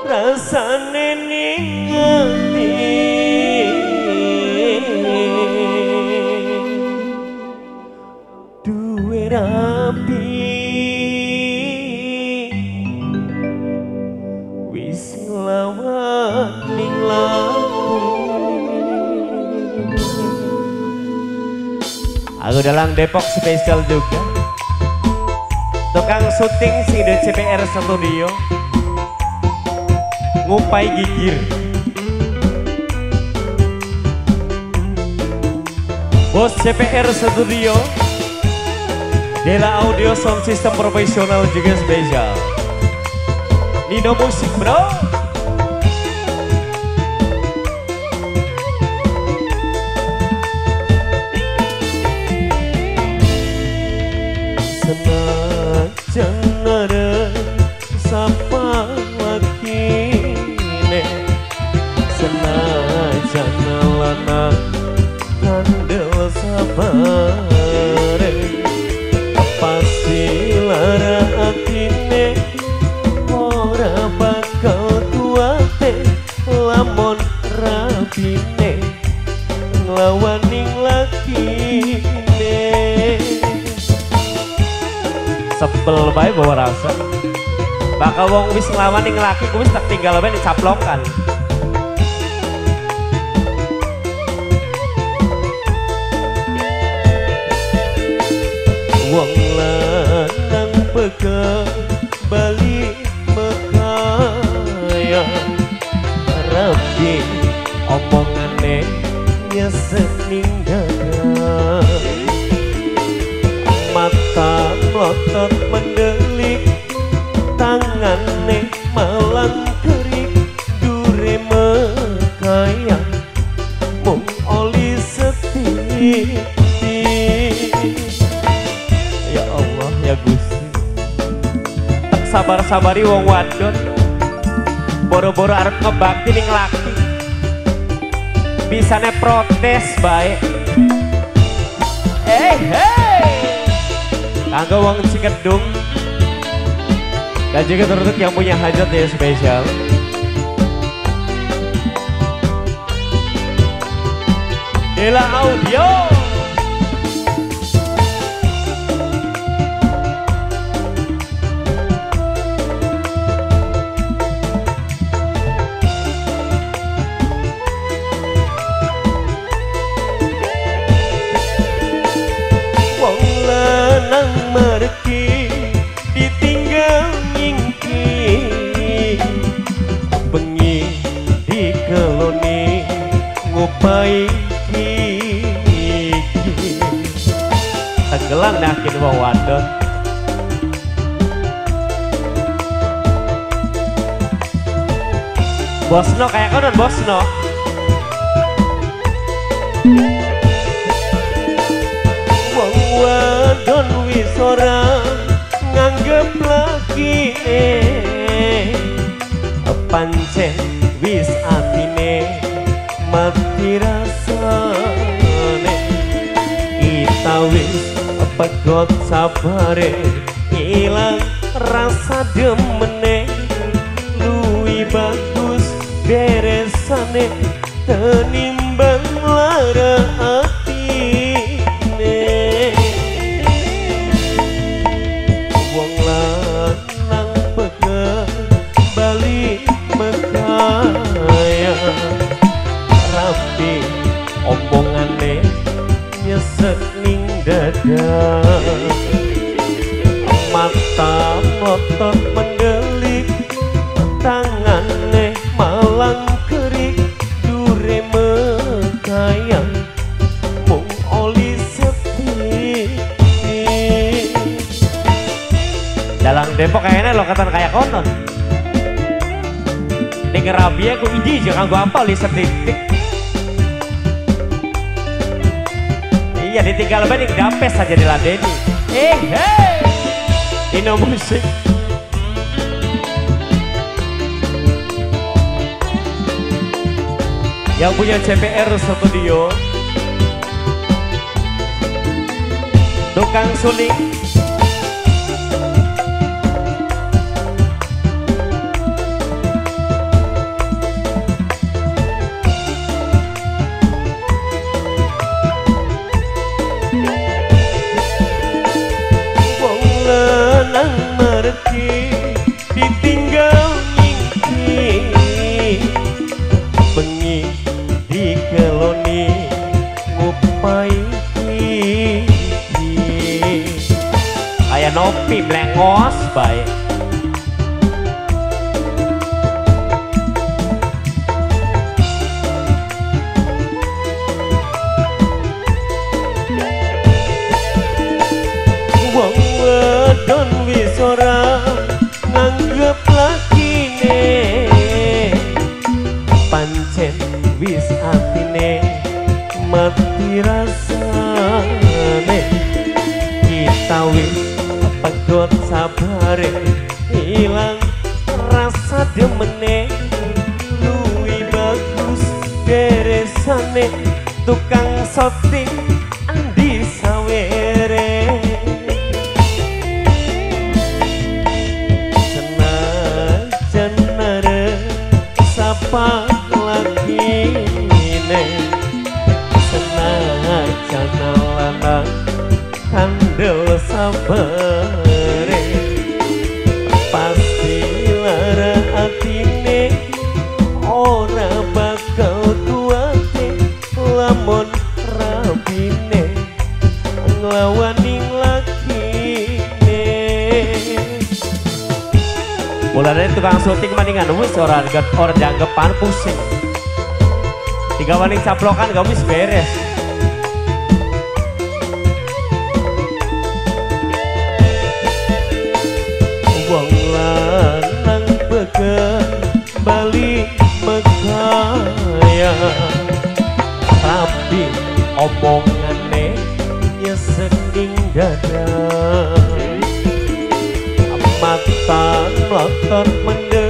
rasane ning ati duwe rapi wis lawan ning aku dalang Depok spesial juga tukang syuting sing di CPR Studio ngupai gigir bos CPR Studio Dela Audio Sound System profesional juga spesial Nino Musik bro senajan ada sapa wakine senajan lana kandel sabare pasti lara atine ora bakal kuate lamun rapine nglawaning lakine sebel bae bawa rasa bakal wong wis nglawan ning laki ku wis tak tinggal bae dicaplokan wong lanang peka bali mekaya rapi omongane nyesek ning dada mata melotot mendelik tangane malang kerik dure mekaya mung oli setitik ya Allah ya Gusti tak sabar-sabari wong wadon boro-boro arep ngebakti ning laki bisane protes bae kanggo wong Cikedung dan juga teruntuk yang punya hajat ya spesial Dela Audio mereki ditinggal ngingki bengi dikeloni ngupai kiki tenggelam nakin wong wadon Bosno kayak konon Bosno wong wadon wis ora nganggep lagi pancen wis atine mati rasane kita wis pegot sabare ilang rasa demene luwi bagus beresane tenimbang lara omongane nyesek ning dada mata melotot mendelik tangane malang kerik dure mekaya mung oli sepi dalang Depok kayaknya lokatan kayak konon ning Rabia ku iji jangan gua apal di setik-tik iya ditinggal banding dampes saja diladeni Nino Musik yang punya CPR Studio tukang suling cepos baik. Wong wedon wis ora nganggep lakine, pancen wis atine mati rasane. Kita wis pegot sabare ilang rasa demene, luwih bagus beresane tukang shooting Andi Sawere. Senajan arep sapa lakine, senajan lanang kandel sabare, pasti lara atine ora bakal kuwate lamun rabine nglawaning lakine. Mulane tukang syuting maningan wis ora dianggepan pusing, digawaning caplokan gak wis beres. Wong lanang beken bali megaya, tapi omongane nyesek ing dada. Mata melotot mendem